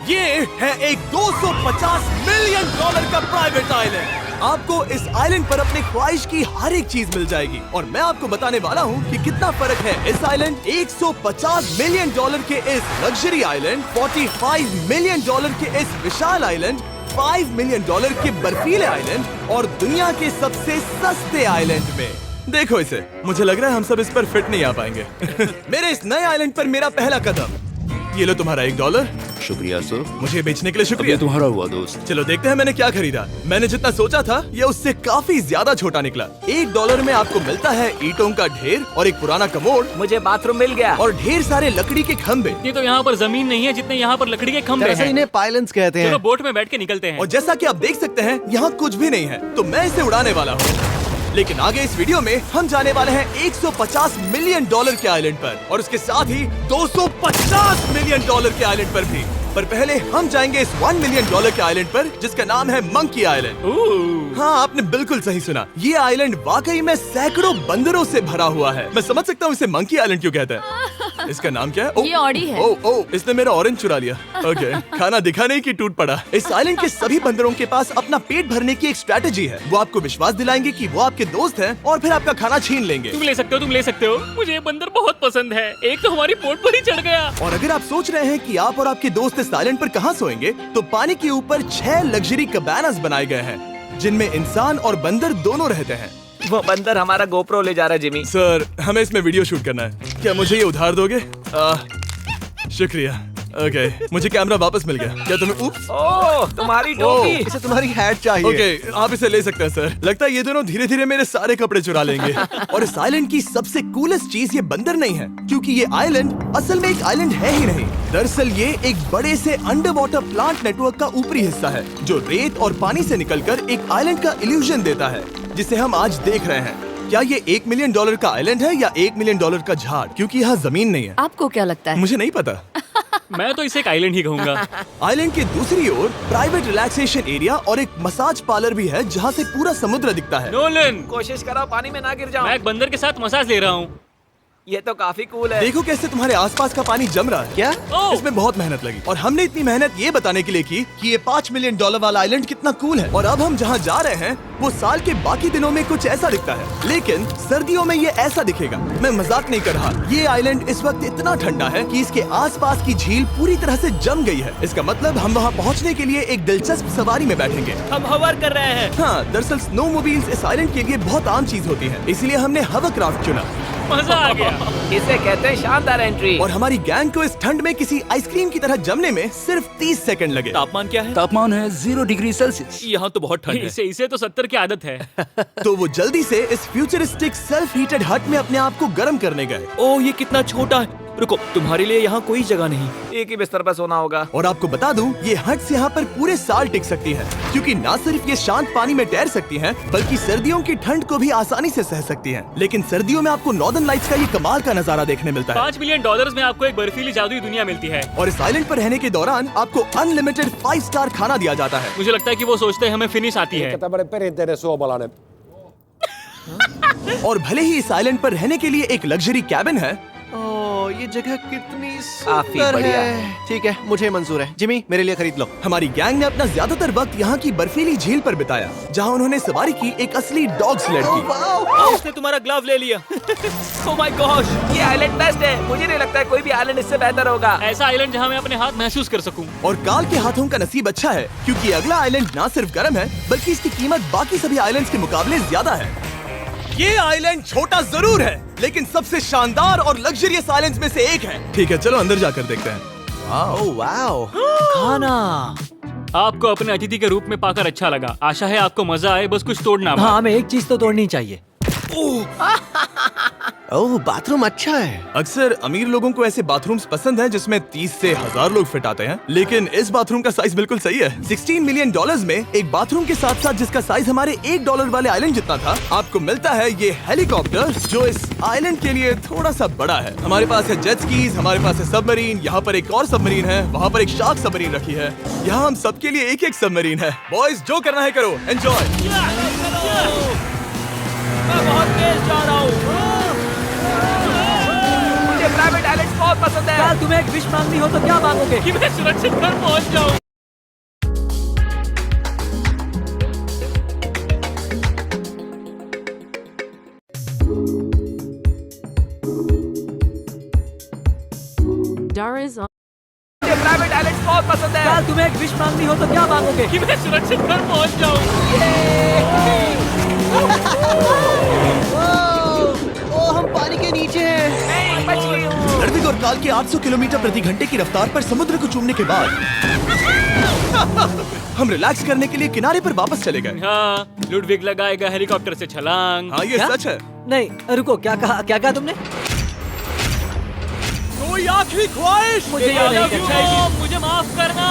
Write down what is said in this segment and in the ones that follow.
ये है एक 250 मिलियन डॉलर का प्राइवेट आइलैंड। आपको इस आइलैंड पर अपने ख्वाहिश की हर एक चीज मिल जाएगी और मैं आपको बताने वाला हूँ कि कितना फर्क है इस आइलैंड 150 मिलियन डॉलर के इस लग्जरी आइलैंड, 45 मिलियन डॉलर के इस विशाल आइलैंड, 5 मिलियन डॉलर के बर्फीले आइलैंड और दुनिया के सबसे सस्ते आइलैंड में। देखो इसे, मुझे लग रहा है हम सब इस पर फिट नहीं आ पाएंगे। मेरे इस नए आइलैंड पर मेरा पहला कदम। ये लो तुम्हारा $1। शुक्रिया सर। मुझे बेचने के लिए शुक्रिया। ये तुम्हारा हुआ दोस्त। चलो देखते हैं मैंने क्या खरीदा। मैंने जितना सोचा था ये उससे काफी ज्यादा छोटा निकला। $1 में आपको मिलता है ईंटों का ढेर और एक पुराना कमोड। मुझे बाथरूम मिल गया और ढेर सारे लकड़ी के खंभे। ये तो यहाँ पर जमीन नहीं है जितने यहाँ पर लकड़ी के खंभे हैं। इन्हें पाइलन्स कहते चलो हैं। बोट में बैठ के निकलते हैं। और जैसा कि आप देख सकते हैं यहाँ कुछ भी नहीं है, तो मैं इसे उड़ाने वाला हूँ। लेकिन आगे इस वीडियो में हम जाने वाले हैं 150 मिलियन डॉलर के आइलैंड पर और उसके साथ ही 250 मिलियन डॉलर के आइलैंड पर भी। पर पहले हम जाएंगे इस 1 मिलियन डॉलर के आइलैंड पर जिसका नाम है मंकी आइलैंड। हाँ, आपने बिल्कुल सही सुना। ये आइलैंड वाकई में सैकड़ों बंदरों से भरा हुआ है। मैं समझ सकता हूँ इसे मंकी आइलैंड क्यों कहते हैं। इसका नाम क्या है? ये ऑडी है। ओ, इसने मेरा ऑरेंज चुरा लिया। ओके, खाना दिखा नहीं कि टूट पड़ा। इस आइलैंड के सभी बंदरों के पास अपना पेट भरने की एक स्ट्रेटेजी है। वो आपको विश्वास दिलाएंगे कि वो आपके दोस्त हैं और फिर आपका खाना छीन लेंगे। तुम ले सकते हो। मुझे ये बंदर बहुत पसंद है। एक तो हमारी बोट पर ही चढ़ गया। और अगर आप सोच रहे हैं कि आप और आपके दोस्त इस आइलैंड पर कहाँ सोएंगे, तो पानी के ऊपर 6 लग्जरी कबानास बनाए गए हैं जिनमें इंसान और बंदर दोनों रहते हैं। वो बंदर हमारा गोप्रो ले जा रहा है जिमी। सर, हमें इसमें वीडियो शूट करना है। क्या मुझे ये उधार दोगे? शुक्रिया। ओके, मुझे कैमरा वापस मिल गया। क्या तुम्हें? उप्स। ओह, तुम्हारी टोपी। इसे तुम्हारी हैट चाहिए। ओके, आप इसे ले सकते हैं सर। लगता है ये दोनों धीरे धीरे मेरे सारे कपड़े चुरा लेंगे। और इस आइलैंड की सबसे कूलेस्ट चीज ये बंदर नहीं है, क्योंकि ये आइलैंड असल में एक आइलैंड है ही नहीं। दरअसल ये एक बड़े से अंडर वाटर प्लांट नेटवर्क का ऊपरी हिस्सा है जो रेत और पानी से निकलकर एक आइलैंड का इल्यूजन देता है जिसे हम आज देख रहे हैं। क्या ये $1 मिलियन का आइलैंड है या $1 मिलियन का झाड़? क्योंकि यहाँ जमीन नहीं है। आपको क्या लगता है? मुझे नहीं पता। मैं तो इसे एक आइलैंड ही कहूँगा। आइलैंड के दूसरी ओर प्राइवेट रिलैक्सेशन एरिया और एक मसाज पार्लर भी है जहाँ से पूरा समुद्र दिखता है। नोलन, कोशिश करो पानी में ना गिर जाओ। मैं एक बंदर के साथ मसाज ले रहा हूँ। ये तो काफी कूल है। देखो कैसे तुम्हारे आसपास का पानी जम रहा है। क्या? इसमें बहुत मेहनत लगी और हमने इतनी मेहनत ये बताने के लिए की कि ये $5 मिलियन वाला आइलैंड कितना कूल है। और अब हम जहाँ जा रहे हैं वो साल के बाकी दिनों में कुछ ऐसा दिखता है, लेकिन सर्दियों में ये ऐसा दिखेगा। मैं मजाक नहीं कर रहा। ये आइलैंड इस वक्त इतना ठंडा है कि इसके आसपास की झील पूरी तरह से जम गई है। इसका मतलब हम वहाँ पहुँचने के लिए एक दिलचस्प सवारी में बैठेंगे। हम हवर कर रहे हैं। हाँ, दरअसल स्नोमोबाइल्स इस आइलैंड के लिए बहुत आम चीज होती है, इसलिए हमने हवरक्राफ्ट चुना। मजा आ गया। इसे कहते हैं शानदार एंट्री। और हमारी गैंग को इस ठंड में किसी आइसक्रीम की तरह जमने में सिर्फ 30 सेकंड लगे। तापमान क्या है? तापमान है 0 डिग्री सेल्सियस। यहाँ तो बहुत ठंड है। इसे तो 70 की आदत है। तो वो जल्दी से इस फ्यूचरिस्टिक सेल्फ हीटेड हट में अपने आप को गर्म करने गए। ओह, ये कितना छोटा है। रुको, तुम्हारे लिए यहाँ कोई जगह नहीं। एक ही बिस्तर पर सोना होगा। और आपको बता दूं, ये हट्स यहाँ पर पूरे साल टिक सकती है, क्योंकि न सिर्फ ये शांत पानी में तैर सकती हैं, बल्कि सर्दियों की ठंड को भी आसानी से सह सकती हैं। लेकिन सर्दियों में आपको नॉर्दर्न लाइट्स का ये कमाल का नजारा देखने मिलता है। $5 मिलियन में आपको एक बर्फीली जादुई दुनिया मिलती है। और इस आइलैंड पर रहने के दौरान आपको अनलिमिटेड 5 स्टार खाना दिया जाता है। मुझे लगता है कि वो सोचते हैं हमें फिनिश आती है। और भले ही इस आइलैंड पर रहने के लिए एक लग्जरी कैबिन है, ओह, ये जगह कितनी काफी सुंदर बढ़िया है। ठीक है, मुझे मंजूर है। जिमी, मेरे लिए खरीद लो। हमारी गैंग ने अपना ज्यादातर वक्त यहाँ की बर्फीली झील पर बिताया, जहाँ उन्होंने सवारी की एक असली डॉग स्लेड की। उसने तुम्हारा ग्लव ले लिया। ओह माय गॉश, ये आइलैंड बेस्ट है। मुझे नहीं लगता है कोई भी आइलैंड इससे बेहतर होगा। ऐसा आइलैंड जहाँ मैं अपने हाथ महसूस कर सकूं। और काल के हाथों का नसीब अच्छा है, क्योंकि अगला आइलैंड न सिर्फ गर्म है, बल्कि इसकी कीमत बाकी सभी आइलैंड्स के मुकाबले ज्यादा है। ये आइलैंड छोटा जरूर है, लेकिन सबसे शानदार और लग्जरियस आइलैंड्स में से एक है। ठीक है, चलो अंदर जाकर देखते हैं। ओह वाओ, खाना। आपको अपने अतिथि के रूप में पाकर अच्छा लगा। आशा है आपको मजा आए, बस कुछ तोड़ना मत। हाँ, हमें एक चीज तो तोड़नी चाहिए। ओह, बाथरूम अच्छा है। अक्सर अमीर लोगों को ऐसे बाथरूम्स पसंद हैं जिसमें 30 से 1000 लोग फिट आते हैं, लेकिन इस बाथरूम का साइज बिल्कुल सही है। $16 मिलियन में एक बाथरूम के साथ साथ जिसका साइज हमारे $1 वाले आइलैंड जितना था, आपको मिलता है ये हेलीकॉप्टर, जो इस आइलैंड के लिए थोड़ा सा बड़ा है। हमारे पास है जेट स्कीज, हमारे पास है सबमरीन, यहाँ पर एक और सबमरीन है, वहाँ पर एक शार्क सबमरीन रखी है। यहाँ हम सबके लिए एक एक सबमरीन है। बॉयज, जो करना है करो, एंजॉय। मैं बहुत तेज जा रहा हूँ। मुझे प्राइवेट आइलैंड बहुत बहुत पसंद है। कल तुम्हें एक विश मांगनी हो तो क्या मांगोगे? कि मैं सुरक्षित घर पहुंच जाऊं। Dara's on. मुझे प्राइवेट आइलैंड बहुत पसंद है। कल तुम्हें एक विश मांगनी हो तो क्या मांगोगे? कि मैं सुरक्षित घर पहुंच जाऊं। ओ हम पानी के नीचे हैं। नहीं, बच गई हूँ। लड़विक और काल के 800 किलोमीटर प्रति घंटे की रफ्तार पर समुद्र को चूमने के बाद हम रिलैक्स करने के लिए किनारे पर वापस चले गए। हाँ, लुडविग लगाएगा हेलीकॉप्टर से छलांग। हाँ, ये क्या? सच है। नहीं रुको, क्या कहा तुमने? कोई आखिरी ख्वाहिश? मुझे ये नहीं करना चाहिए। मुझे माफ करना।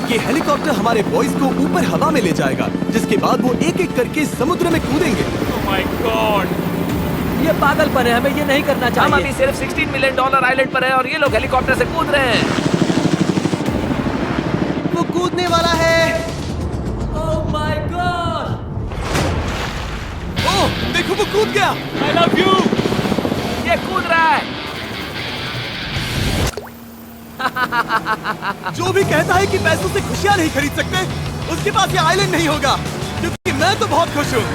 ये हेलीकॉप्टर हमारे बॉयज को ऊपर हवा में ले जाएगा, जिसके बाद वो एक एक करके समुद्र में कूदेंगे। Oh my God! ये पागलपन है, हमें ये नहीं करना हम चाहिए। अभी सिर्फ $16 मिलियन आइलैंड पर है और ये लोग हेलीकॉप्टर से कूद रहे हैं। वो कूदने वाला है। Oh my God! ओह, देखो वो कूद गया। I love you. ये कूद रहा है। जो भी कहता है कि पैसों से खुशियां नहीं खरीद सकते, उसके पास ये आइलैंड नहीं होगा, क्योंकि मैं तो बहुत खुश हूँ।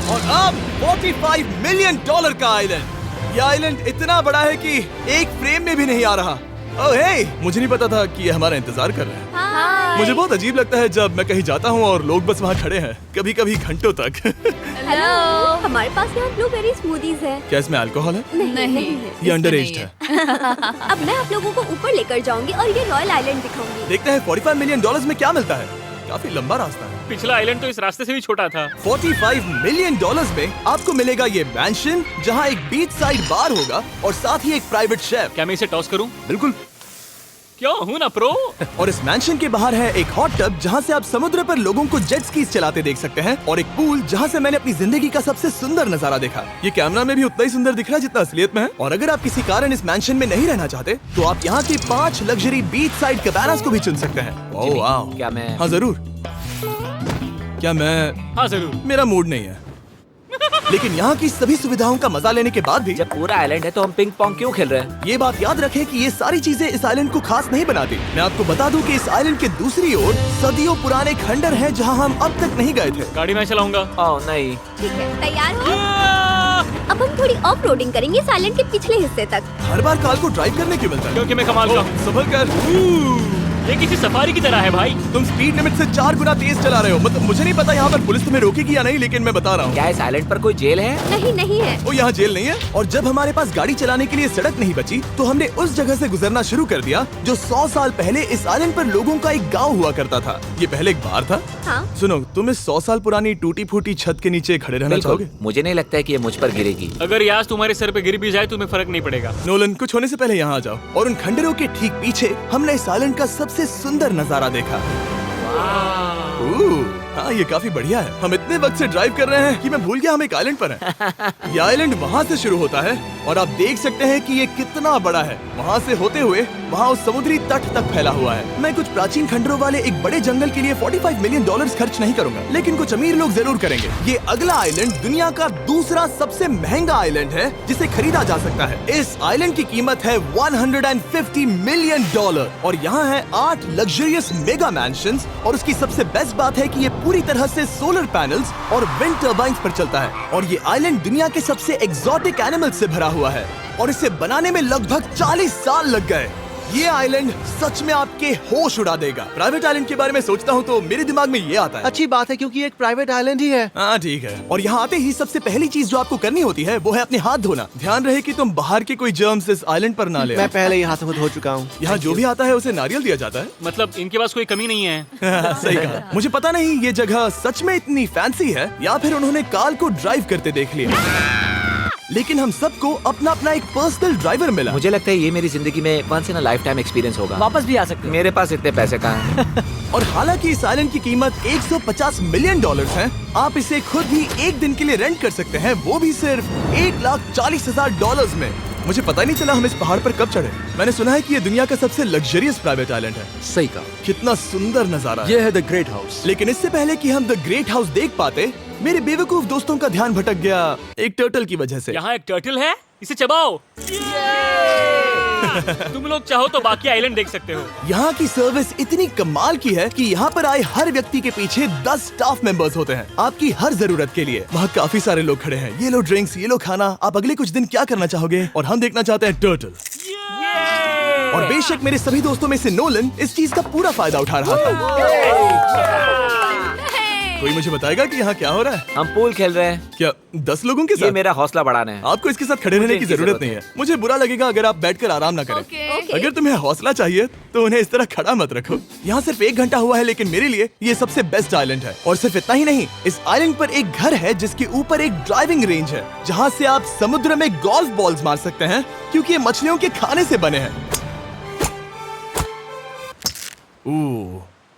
और अब $45 मिलियन का आइलैंड। ये आइलैंड इतना बड़ा है कि एक फ्रेम में भी नहीं आ रहा। ओह हे, मुझे नहीं पता था कि ये हमारा इंतजार कर रहे हैं। मुझे बहुत अजीब लगता है जब मैं कहीं जाता हूँ और लोग बस वहाँ खड़े हैं, कभी कभी घंटों तक। हेलो, हमारे पास यहाँ ब्लूबेरी स्मूदीज है। क्या इसमें अल्कोहल है? नहीं ये अंडरएज्ड है। अब मैं आप लोगों को ऊपर लेकर जाऊंगी और ये रॉयल आइलैंड दिखाऊंगी। देखते हैं $45 मिलियन में क्या मिलता है। काफी लंबा रास्ता है। पिछला आइलैंड तो इस रास्ते से भी छोटा था। $45 मिलियन में आपको मिलेगा ये मैंशन, जहाँ एक बीच साइड बार होगा और साथ ही एक प्राइवेट शेफ। क्या मैं इसे टॉस करूं? बिल्कुल। क्यों हूं ना प्रो। और इस मैंशन के बाहर है एक हॉट टब, जहाँ से आप समुद्र पर लोगों को जेट स्कीज चलाते देख सकते हैं, और एक पूल जहाँ से मैंने अपनी जिंदगी का सबसे सुंदर नजारा देखा। ये कैमरा में भी उतना ही सुंदर दिख रहा है जितना असलियत में है। और अगर आप किसी कारण इस मैंशन में नहीं रहना चाहते, तो आप यहाँ की 5 लग्जरी बीच साइड कैबानास को भी चुन सकते हैं। ओह वाह। क्या मैं? हाँ जरूर। क्या मैं? हाँ जरूर। मेरा मूड नहीं है। लेकिन यहाँ की सभी सुविधाओं का मजा लेने के बाद भी जब पूरा आइलैंड है तो हम पिंग पोंग क्यों खेल रहे हैं? ये बात याद रखें कि ये सारी चीजें इस आइलैंड को खास नहीं बनाती। मैं आपको बता दूं कि इस आइलैंड के दूसरी ओर सदियों पुराने खंडर हैं, जहां हम अब तक नहीं गए थे। गाड़ी मैं चलाऊंगा। ओह नहीं। ठीक है, तैयार हो? अब हम थोड़ी ऑफ रोडिंग करेंगे इस आइलैंड के पिछले हिस्से तक। हर बार कार को ड्राइव करने क्यों मिलता है? क्योंकि मैं कमाल का हूं। संभल कर। ये किसी सफारी की तरह है भाई। तुम स्पीड लिमिट से 4 गुना तेज चला रहे हो। मतलब मुझे नहीं पता यहाँ पर पुलिस तुम्हें रोकेगी या नहीं, लेकिन मैं बता रहा हूँ। क्या इस आइलैंड पर कोई जेल है? नहीं है। वो यहाँ जेल नहीं है। और जब हमारे पास गाड़ी चलाने के लिए सड़क नहीं बची, तो हमने उस जगह से गुजरना शुरू कर दिया जो 100 साल पहले इस आइलैंड पर लोगों का एक गाँव हुआ करता था। ये पहले एक बार था। हाँ? सुनो, तुम इस 100 साल पुरानी टूटी फूटी छत के नीचे खड़े रहना चाहोगे? मुझे नहीं लगता है कि ये मुझ पर गिरेगी। अगर ये आज तुम्हारे सर पे गिर भी जाए तुम्हें फर्क नहीं पड़ेगा। नोलन, कुछ होने से पहले यहाँ आ जाओ। और उन खंडरों के ठीक पीछे हमने इस आइलैंड का सबसे सुंदर नजारा देखा। हाँ, ये काफी बढ़िया है। हम इतने वक्त से ड्राइव कर रहे हैं कि मैं भूल गया हम एक आइलैंड पर हैं। ये आइलैंड वहाँ से शुरू होता है और आप देख सकते हैं कि ये कितना बड़ा है। वहाँ से होते हुए वहाँ उस समुद्री तट तक फैला हुआ है। मैं कुछ प्राचीन खंडरों वाले एक बड़े जंगल के लिए $45 मिलियन खर्च नहीं करूंगा, लेकिन कुछ अमीर लोग जरूर करेंगे। ये अगला आइलैंड दुनिया का दूसरा सबसे महंगा आइलैंड है जिसे खरीदा जा सकता है। इस आइलैंड की कीमत है $150 मिलियन और यहाँ है 8 लग्जरियस मेगा मैंशंस। और उसकी सबसे बेस्ट बात है कि ये पूरी तरह से सोलर पैनल्स और विंड टर्बाइन्स पर चलता है। और ये आइलैंड दुनिया के सबसे एक्सोटिक एनिमल्स से भरा हुआ है और इसे बनाने में लगभग 40 साल लग गए। ये आइलैंड सच में आपके होश उड़ा देगा। प्राइवेट आइलैंड के बारे में सोचता हूँ तो मेरे दिमाग में ये आता है। अच्छी बात है क्योंकि एक प्राइवेट आइलैंड ही है। हाँ ठीक है। और यहाँ आते ही सबसे पहली चीज जो आपको करनी होती है वो है अपने हाथ धोना। ध्यान रहे कि तुम बाहर के कोई जर्म्स इस आइलैंड पर ना ले। मैं पहले ही हाथों को धो चुका हूँ। यहाँ जो भी आता है उसे नारियल दिया जाता है। मतलब इनके पास कोई कमी नहीं है। सही कहा। मुझे पता नहीं ये जगह सच में इतनी फैंसी है या फिर उन्होंने कार को ड्राइव करते देख लिया, लेकिन हम सबको अपना अपना एक पर्सनल ड्राइवर मिला। मुझे लगता है ये मेरी जिंदगी में once in a lifetime experience होगा। वापस भी आ सकते हैं। मेरे पास इतने पैसे कहाँ हैं? और हालांकि इस आइलैंड की कीमत $150 मिलियन है, आप इसे खुद ही एक दिन के लिए रेंट कर सकते हैं, वो भी सिर्फ $1,40,000 में। मुझे पता ही नहीं चला हम इस पहाड़ पर कब चढ़े। मैंने सुना है कि ये दुनिया का सबसे लग्जरियस प्राइवेट आइलैंड है। सही कहा। कितना सुंदर नजारा है। ये है द ग्रेट हाउस। लेकिन इससे पहले कि हम द ग्रेट हाउस देख पाते, मेरे बेवकूफ दोस्तों का ध्यान भटक गया एक टर्टल की वजह से। यहाँ एक टर्टल है, इसे चबाओ। तुम लोग चाहो तो बाकी आइलैंड देख सकते हो। यहाँ की सर्विस इतनी कमाल की है कि यहाँ पर आए हर व्यक्ति के पीछे 10 स्टाफ मेंबर्स होते हैं आपकी हर जरूरत के लिए। वहाँ काफी सारे लोग खड़े हैं। ये लो ड्रिंक्स, ये लो खाना। आप अगले कुछ दिन क्या करना चाहोगे? और हम देखना चाहते हैं टर्टल। और बेशक मेरे सभी दोस्तों में से नोलन इस चीज का पूरा फायदा उठा रहा था। कोई मुझे बताएगा कि यहाँ क्या हो रहा है? हम पूल खेल रहे हैं। क्या 10 लोगों के ये साथ? मेरा हौसला बढ़ाना है। आपको इसके साथ खड़े रहने की इनकी जरूरत नहीं है। मुझे बुरा लगेगा अगर आप बैठकर आराम ना करें। अगर तुम्हें हौसला चाहिए तो उन्हें इस तरह खड़ा मत रखो। यहाँ सिर्फ 1 घंटा हुआ है, लेकिन मेरे लिए ये सबसे बेस्ट आइलैंड है। और सिर्फ इतना ही नहीं, इस आइलैंड पर एक घर है जिसके ऊपर एक ड्राइविंग रेंज है, जहाँ से आप समुद्र में गोल्फ बॉल्स मार सकते हैं, क्योंकि ये मछलियों के खाने से बने हैं।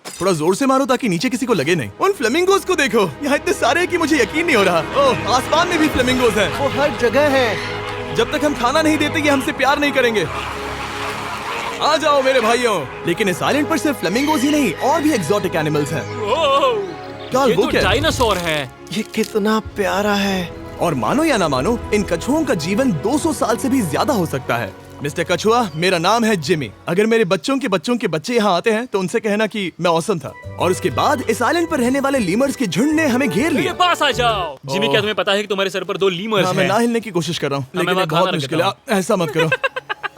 थोड़ा जोर से मारो ताकि नीचे किसी को लगे नहीं। उन फ्लेमिंगोज को देखो, यहाँ इतने सारे हैं कि मुझे यकीन नहीं हो रहा। ओह, आसमान में भी फ्लेमिंगोज हैं। वो हर जगह है। जब तक हम खाना नहीं देते ये हमसे प्यार नहीं करेंगे। आ जाओ मेरे भाइयों। लेकिन इस आइलैंड पर सिर्फ फ्लेमिंगोज ही नहीं, और भी एक्सोटिक एनिमल्स हैं। ये वो तो क्या है? डायनासोर है। ये कितना प्यारा है। और मानो या ना मानो, इन कछुओं का जीवन 200 साल से भी ज्यादा हो सकता है। मिस्टर कछुआ, मेरा नाम है जिमी। अगर मेरे बच्चों के बच्चे यहाँ आते हैं तो उनसे कहना कि मैं औसम था। और उसके बाद इस आइलैंड पर रहने वाले लीमर्स के झुंड ने हमें घेर मेरे लिया। पास आ जाओ। जिमी, क्या तुम्हें पता है कि तुम्हारे सर पर 2 लीमर्स हाँ, मैं हैं? ना हिलने की कोशिश कर रहा हूँ, मैं लेकिन ये वहाँ बहुत खाना मुश्किल है। रखता ऐसा मत करो।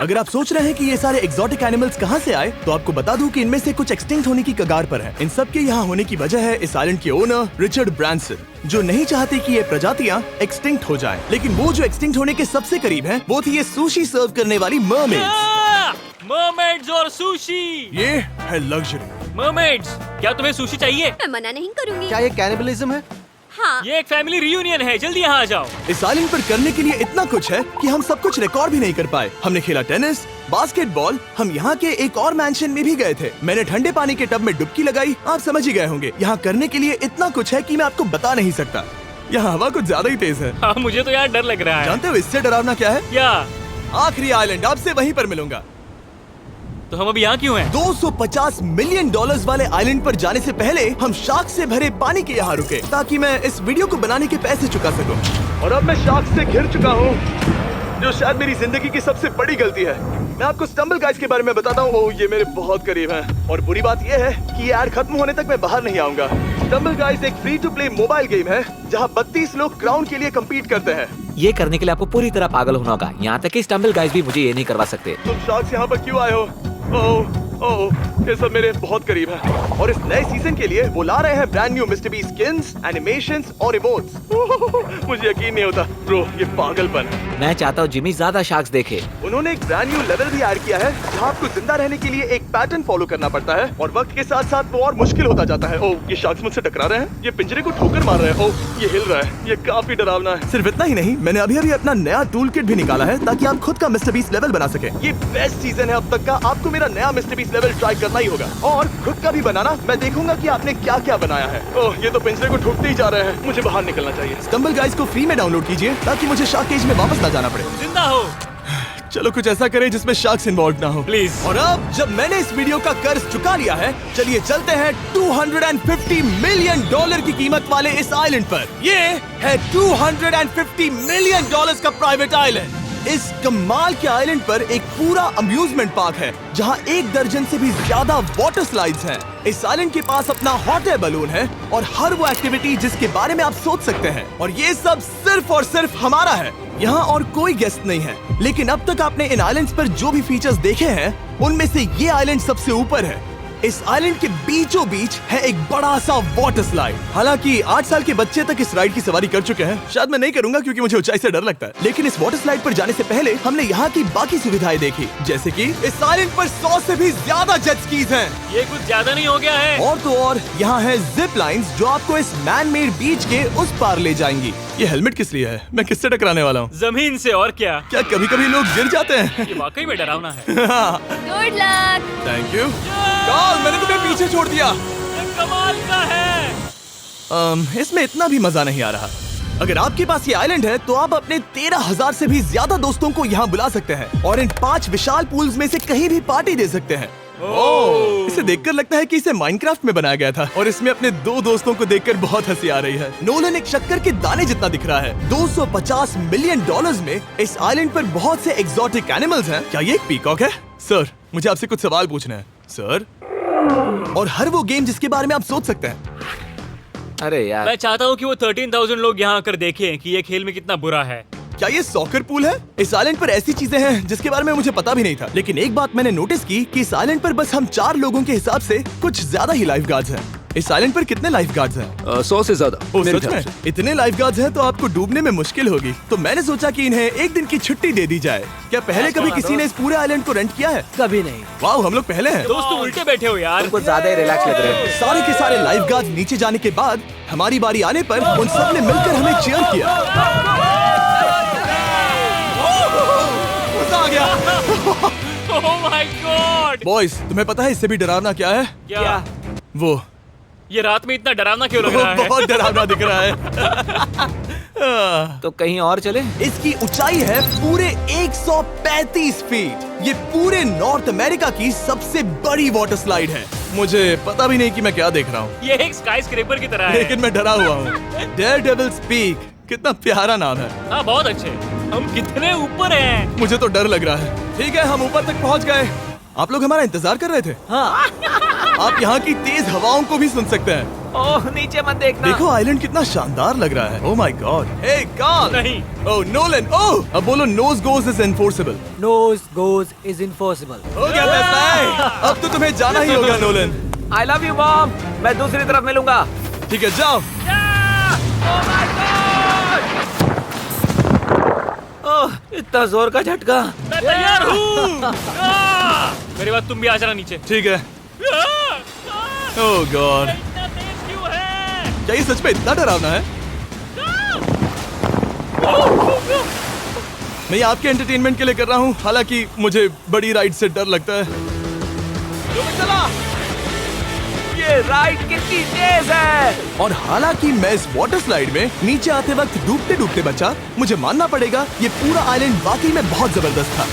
अगर आप सोच रहे हैं कि ये सारे एक्सोटिक एनिमल्स कहाँ से आए, तो आपको बता दूं कि इनमें से कुछ एक्सटिंक्ट होने की कगार पर हैं। इन सब के यहाँ होने की वजह है इस आइलैंड के ओनर रिचर्ड ब्रांसन, जो नहीं चाहते कि ये प्रजातियाँ एक्सटिंक्ट हो जाएं। लेकिन वो जो एक्सटिंक्ट होने के सबसे करीब हैं, वो थी ये सुशी सर्व करने वाली मरमेड्स। मरमेड्स और सुशी। ये है लग्जरी। मरमेड्स, क्या तुम्हें सुशी चाहिए? मैं मना नहीं करूंगी। क्या ये कैनिबलिज्म है? हाँ। ये एक फैमिली रियूनियन है, जल्दी यहाँ आ जाओ। इस आइलैंड पर करने के लिए इतना कुछ है कि हम सब कुछ रिकॉर्ड भी नहीं कर पाए। हमने खेला टेनिस, बास्केटबॉल, हम यहाँ के एक और मैंशन में भी गए थे। मैंने ठंडे पानी के टब में डुबकी लगाई। आप समझ ही गए होंगे। यहाँ करने के लिए इतना कुछ है कि मैं आपको बता नहीं सकता। यहाँ हवा कुछ ज्यादा ही तेज है। हाँ, मुझे तो यार डर लग रहा है। जानते हो इससे डरावना क्या है? क्या? आखिरी आइलैंड, आपसे वहीं पर मिलूंगा। तो हम अभी यहाँ क्यों हैं? $250 मिलियन वाले आइलैंड पर जाने से पहले हम शार्क से भरे पानी के यहाँ रुके, ताकि मैं इस वीडियो को बनाने के पैसे चुका सकूं। और अब मैं शार्क से घिर चुका हूँ, जो शायद मेरी जिंदगी की सबसे बड़ी गलती है। मैं आपको स्टम्बल गाइज के बारे में बताता हूँ। ओह, ये मेरे बहुत करीब हैं। और बुरी बात ये है कि ये ऐड खत्म होने तक मैं बाहर नहीं आऊंगा। स्टम्बल गाइज एक free to play mobile game है, जहाँ 32 लोग क्राउन के लिए कम्पीट करते हैं। ये करने के लिए आपको पूरी तरह पागल होना होगा। यहाँ तक कि स्टम्बल गाइज भी मुझे ये नहीं करवा सकते। तुम शार्क्स यहाँ पर क्यों आए हो? ओह, ये सब मेरे बहुत करीब है। और इस नए सीजन के लिए वो ला रहे हैं brand new mister beast skins, animations और इमोट्स। मुझे यकीन नहीं होता ब्रो, ये पागलपन है। मैं चाहता हूँ जिमी ज्यादा शार्क्स देखे। उन्होंने एक ब्रांड न्यू लेवल भी ऐड किया है, जहाँ आपको जिंदा रहने के लिए एक पैटर्न फॉलो करना पड़ता है, और वक्त के साथ साथ वो और मुश्किल होता जाता है। ओह, ये शार्क्स मुझसे टकरा रहे हैं, ये पिंजरे को ठोकर मार रहे हैं। ओह, ये हिल रहा है, ये काफी डरावना है। सिर्फ इतना ही नहीं, मैंने अभी अभी अपना नया टूल किट भी निकाला है, ताकि आप खुद का मिस्टर बीस्ट लेवल बना सके। ये बेस्ट सीजन है अब तक का। आपको मेरा नया मिस्टर बीस्ट लेवल ट्राई करना ही होगा, और खुद का भी बनाना। मैं देखूंगा कि आपने क्या क्या बनाया है। ओह, ये तो पिंजरे को ठोकते ही जा रहे हैं। मुझे बाहर निकलना चाहिए। स्टम्बल गाइज को फ्री में डाउनलोड कीजिए, ताकि मुझे शार्क केज में वापस ना जाना पड़े। जिंदा हो। चलो कुछ ऐसा करें जिसमें शार्क्स इन्वॉल्व ना हो, प्लीज। और अब जब मैंने इस वीडियो का कर्ज चुका लिया है, चलिए चलते हैं $250 मिलियन की कीमत वाले इस आइलैंड पर। ये है $250 मिलियन का प्राइवेट आइलैंड। इस कमाल के आइलैंड पर एक पूरा अम्यूजमेंट पार्क है, जहां 1 दर्जन से भी ज्यादा वाटर स्लाइड्स हैं। इस आइलैंड के पास अपना हॉट एयर बलून है, और हर वो एक्टिविटी जिसके बारे में आप सोच सकते हैं। और ये सब सिर्फ और सिर्फ हमारा है। यहाँ और कोई गेस्ट नहीं है, लेकिन अब तक आपने इन आइलैंड्स पर जो भी फीचर्स देखे हैं, उनमें से ये आइलैंड सबसे ऊपर है। इस आइलैंड के बीचों बीच है एक बड़ा सा वाटर स्लाइड। हालांकि 8 साल के बच्चे तक इस राइड की सवारी कर चुके हैं। शायद मैं नहीं करूंगा क्योंकि मुझे ऊंचाई से डर लगता है। लेकिन इस वाटर स्लाइड पर जाने से पहले हमने यहाँ की बाकी सुविधाएं देखी, जैसे कि इस आइलैंड पर 100 से भी ज्यादा जेट स्कीज हैं। ये कुछ ज्यादा नहीं हो गया है? और तो और यहाँ है जिप लाइन्स, जो आपको इस मैन मेड बीच के उस पार ले जाएंगी। ये हेलमेट किस लिए है? मैं किससे टकराने वाला हूँ? जमीन से। और क्या कभी कभी लोग गिर जाते हैं? ये वाकई में डरावना है। Good luck. Thank you. Carl, मैंने तुम्हें पीछे छोड़ दिया। ये कमाल का है। इसमें इतना भी मजा नहीं आ रहा। अगर आपके पास ये आइलैंड है, तो आप अपने 13,000 से भी ज्यादा दोस्तों को यहाँ बुला सकते हैं, और इन 5 विशाल पूल्स में से कहीं भी पार्टी दे सकते हैं। ओह, इसे देखकर लगता है कि इसे माइनक्राफ्ट में बनाया गया था और इसमें अपने दो दोस्तों को देखकर बहुत हंसी आ रही है। नोलन एक शक्कर के दाने जितना दिख रहा है। 250 मिलियन डॉलर्स में इस आइलैंड पर बहुत से एक्सोटिक एनिमल्स हैं। क्या ये एक पीकॉक है? सर, मुझे आपसे कुछ सवाल पूछना है सर। और हर वो गेम जिसके बारे में आप सोच सकते हैं। अरे यार, मैं चाहता हूँ कि वो 13,000 लोग यहाँ आकर देखें कि ये खेल में कितना बुरा है। क्या ये सॉकर पूल है? इस आइलैंड पर ऐसी चीजें हैं जिसके बारे में मुझे पता भी नहीं था। लेकिन एक बात मैंने नोटिस की कि इस आइलैंड पर बस हम 4 लोगों के हिसाब से कुछ ज्यादा ही लाइफ गार्ड्स हैं। इस आइलैंड पर कितने लाइफ गार्ड्स हैं? 100 से ज्यादा ओ, मेरे सच ख्याल में? से। इतने लाइफ गार्ड्स हैं तो आपको डूबने में मुश्किल होगी। तो मैंने सोचा कि इन्हें एक दिन की छुट्टी दे दी जाए। क्या पहले कभी किसी ने इस पूरे आइलैंड को रेंट किया है? कभी नहीं। वाह, हम लोग पहले हैं। दोस्त तुम उल्टे बैठे हो यार। कुछ ज्यादा ही रिलैक्स लग रहे हो। सारे के सारे लाइफ गार्ड्स नीचे जाने के बाद हमारी बारी आने पर उन सब ने मिलकर हमें चीयर किया। मजा आ गया। ओह माय गॉड। बॉयज, तुम्हें पता है इससे भी डरावना क्या है? क्या? वो ये रात में इतना डरावना क्यों लग रहा है? बहुत डरावना दिख रहा है। तो कहीं और चले? इसकी ऊंचाई है पूरे 135 फीट। ये पूरे नॉर्थ अमेरिका की सबसे बड़ी वाटर स्लाइड है। मुझे पता भी नहीं कि मैं क्या देख रहा हूँ, ये एक स्काई स्क्रेपर की तरह है। लेकिन मैं डरा हुआ हूँ। डेयरडेविल्स पीक, कितना प्यारा नाम है। हाँ बहुत अच्छे। हम कितने ऊपर हैं। मुझे तो डर लग रहा है। ठीक है, हम ऊपर तक पहुँच गए। आप लोग हमारा इंतजार कर रहे थे। हाँ। आप यहाँ की तेज हवाओं को भी सुन सकते हैं। ओह, नीचे मत देखना। देखो आइलैंड कितना शानदार लग रहा है। Oh my god. Hey Carl. नहीं। Oh Nolan. ओह, अब बोलो nose goes is enforceable. Nose goes is impossible. हो गया फैसला है। अब तो तुम्हें जाना ही होगा Nolan. I love you, mom. मैं दूसरी तरफ मिलूंगा। ठीक है, जाओ। ओह, इतना जोर का झटका। मैं तैयार हूँ। मेरे बाद तुम भी आ जाना नीचे। ठीक है। ओह गॉड, इतना तेज क्यों है? क्या ये सच में इतना डरावना है? मैं ये आपके एंटरटेनमेंट के लिए कर रहा हूँ, हालांकि मुझे बड़ी राइड से डर लगता है। चला। ये राइड कितनी तेज है। और हालांकि मैं इस वाटर स्लाइड में नीचे आते वक्त डूबते डूबते बचा, मुझे मानना पड़ेगा ये पूरा आइलैंड वाकई में बहुत जबरदस्त था।